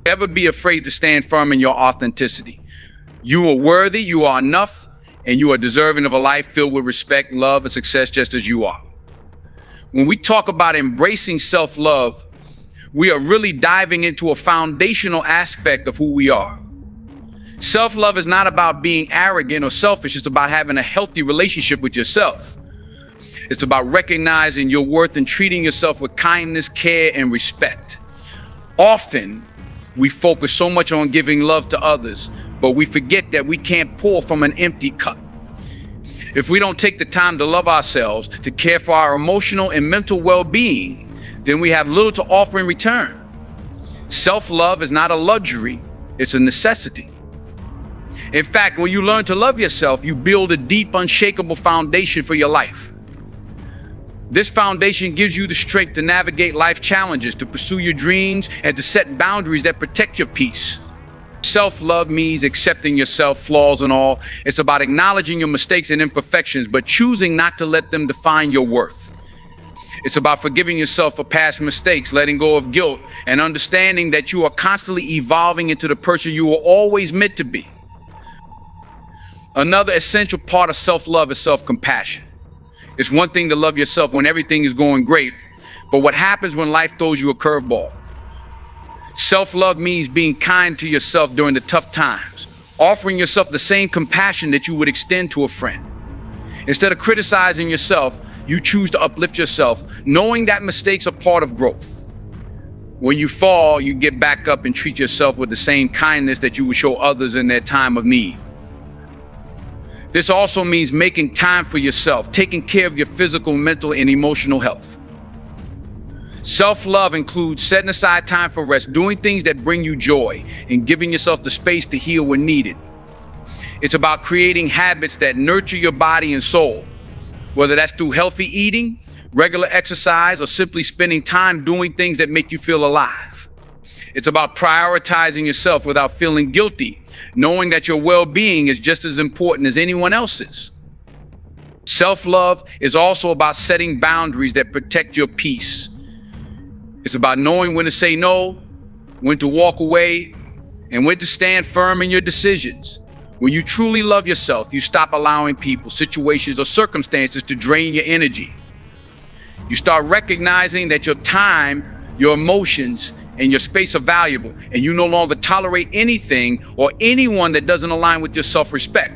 Never be afraid to stand firm in your authenticity. You are worthy, you are enough, and you are deserving of a life filled with respect, love, and success just as you are. When we talk about embracing self-love, we are really diving into a foundational aspect of who we are. Self-love is not about being arrogant or selfish. It's about having a healthy relationship with yourself. It's about recognizing your worth and treating yourself with kindness, care, and respect. Often, we focus so much on giving love to others, but we forget that we can't pour from an empty cup. If we don't take the time to love ourselves, to care for our emotional and mental well-being, then we have little to offer in return. Self-love is not a luxury, it's a necessity. In fact, when you learn to love yourself, you build a deep, unshakable foundation for your life. This foundation gives you the strength to navigate life's challenges, to pursue your dreams, and to set boundaries that protect your peace. Self-love means accepting yourself, flaws and all. It's about acknowledging your mistakes and imperfections, but choosing not to let them define your worth. It's about forgiving yourself for past mistakes, letting go of guilt, and understanding that you are constantly evolving into the person you were always meant to be. Another essential part of self-love is self-compassion. It's one thing to love yourself when everything is going great, but what happens when life throws you a curveball? Self-love means being kind to yourself during the tough times, offering yourself the same compassion that you would extend to a friend. Instead of criticizing yourself, you choose to uplift yourself, knowing that mistakes are part of growth. When you fall, you get back up and treat yourself with the same kindness that you would show others in their time of need. This also means making time for yourself, taking care of your physical, mental, and emotional health. Self-love includes setting aside time for rest, doing things that bring you joy, and giving yourself the space to heal when needed. It's about creating habits that nurture your body and soul, whether that's through healthy eating, regular exercise, or simply spending time doing things that make you feel alive. It's about prioritizing yourself without feeling guilty, knowing that your well-being is just as important as anyone else's. Self-love is also about setting boundaries that protect your peace. It's about knowing when to say no, when to walk away, and when to stand firm in your decisions. When you truly love yourself, you stop allowing people, situations, or circumstances to drain your energy. You start recognizing that your time, your emotions, and your space are valuable, and you no longer tolerate anything or anyone that doesn't align with your self-respect.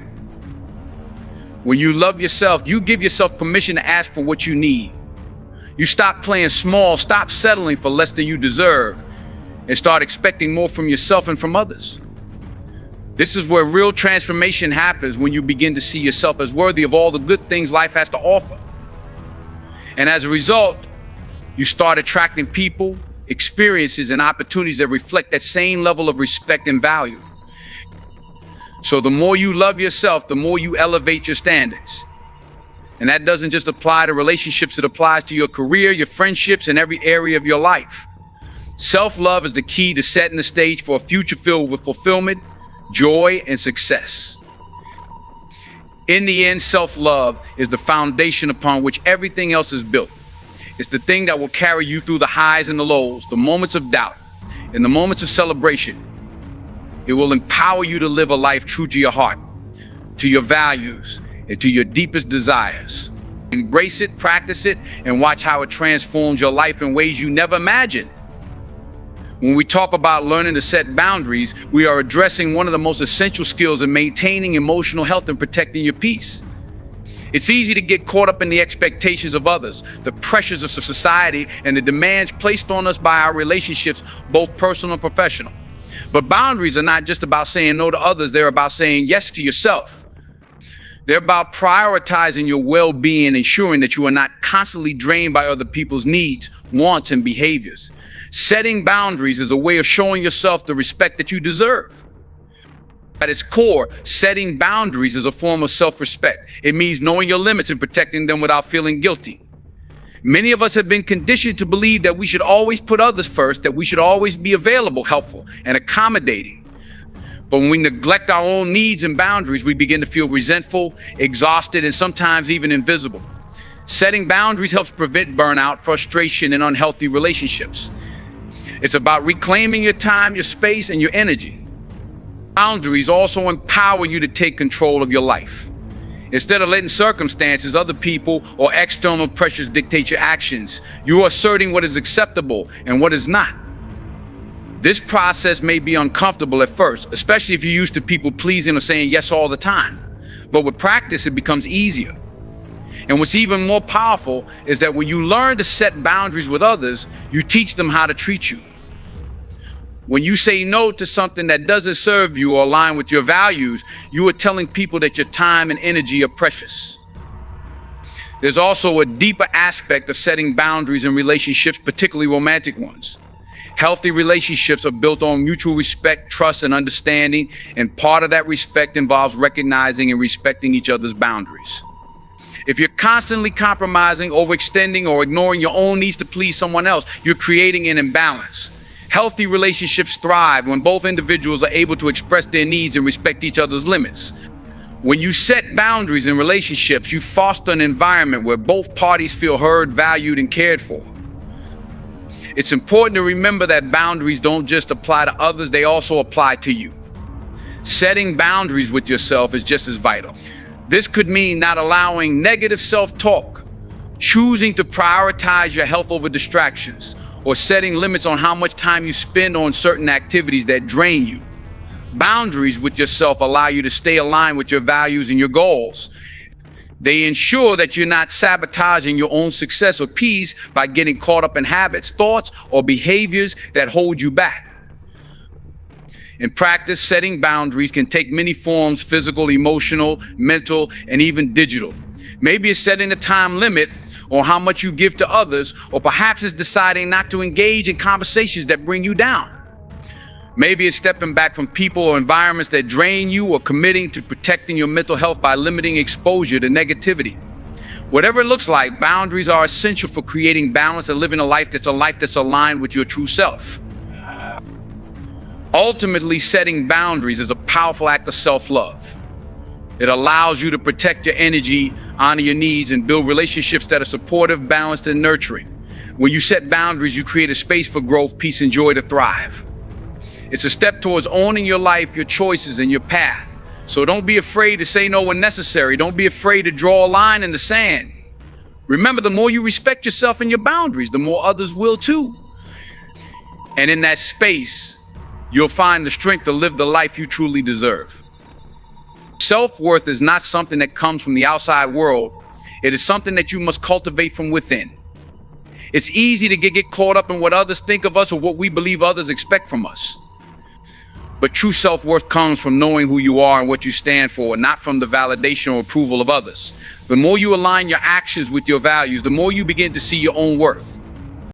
When you love yourself, you give yourself permission to ask for what you need. You stop playing small, stop settling for less than you deserve, and start expecting more from yourself and from others. This is where real transformation happens, when you begin to see yourself as worthy of all the good things life has to offer. And as a result, you start attracting people, experiences, and opportunities that reflect that same level of respect and value. So the more you love yourself, the more you elevate your standards. And that doesn't just apply to relationships, it applies to your career, your friendships, and every area of your life. Self-love is the key to setting the stage for a future filled with fulfillment, joy, and success. In the end, self-love is the foundation upon which everything else is built. It's the thing that will carry you through the highs and the lows, the moments of doubt, and the moments of celebration. It will empower you to live a life true to your heart, to your values, and to your deepest desires. Embrace it, practice it, and watch how it transforms your life in ways you never imagined. When we talk about learning to set boundaries, we are addressing one of the most essential skills in maintaining emotional health and protecting your peace. It's easy to get caught up in the expectations of others, the pressures of society, and the demands placed on us by our relationships, both personal and professional. But boundaries are not just about saying no to others, they're about saying yes to yourself. They're about prioritizing your well-being, ensuring that you are not constantly drained by other people's needs, wants, and behaviors. Setting boundaries is a way of showing yourself the respect that you deserve. At its core, setting boundaries is a form of self-respect. It means knowing your limits and protecting them without feeling guilty. Many of us have been conditioned to believe that we should always put others first, that we should always be available, helpful, and accommodating. But when we neglect our own needs and boundaries, we begin to feel resentful, exhausted, and sometimes even invisible. Setting boundaries helps prevent burnout, frustration, and unhealthy relationships. It's about reclaiming your time, your space, and your energy. Boundaries also empower you to take control of your life. Instead of letting circumstances, other people, or external pressures dictate your actions, you are asserting what is acceptable and what is not. This process may be uncomfortable at first, especially if you're used to people pleasing or saying yes all the time. But with practice, it becomes easier. And what's even more powerful is that when you learn to set boundaries with others, you teach them how to treat you. When you say no to something that doesn't serve you or align with your values, you are telling people that your time and energy are precious. There's also a deeper aspect of setting boundaries in relationships, particularly romantic ones. Healthy relationships are built on mutual respect, trust, and understanding, and part of that respect involves recognizing and respecting each other's boundaries. If you're constantly compromising, overextending, or ignoring your own needs to please someone else, you're creating an imbalance. Healthy relationships thrive when both individuals are able to express their needs and respect each other's limits. When you set boundaries in relationships, you foster an environment where both parties feel heard, valued, and cared for. It's important to remember that boundaries don't just apply to others, they also apply to you. Setting boundaries with yourself is just as vital. This could mean not allowing negative self-talk, choosing to prioritize your health over distractions, or setting limits on how much time you spend on certain activities that drain you. Boundaries with yourself allow you to stay aligned with your values and your goals. They ensure that you're not sabotaging your own success or peace by getting caught up in habits, thoughts, or behaviors that hold you back. In practice, setting boundaries can take many forms: physical, emotional, mental, and even digital. Maybe it's setting a time limit on how much you give to others, or perhaps it's deciding not to engage in conversations that bring you down. Maybe it's stepping back from people or environments that drain you, or committing to protecting your mental health by limiting exposure to negativity. Whatever it looks like, boundaries are essential for creating balance and living a life that's aligned with your true self. Ultimately, setting boundaries is a powerful act of self-love. It allows you to protect your energy, honor your needs, and build relationships that are supportive, balanced, and nurturing. When you set boundaries, you create a space for growth, peace, and joy to thrive. It's a step towards owning your life, your choices, and your path. So don't be afraid to say no when necessary. Don't be afraid to draw a line in the sand. Remember, the more you respect yourself and your boundaries, the more others will too. And in that space, you'll find the strength to live the life you truly deserve. Self-worth is not something that comes from the outside world. It is something that you must cultivate from within. It's easy to get caught up in what others think of us or what we believe others expect from us. But true self-worth comes from knowing who you are and what you stand for, not from the validation or approval of others. The more you align your actions with your values, the more you begin to see your own worth.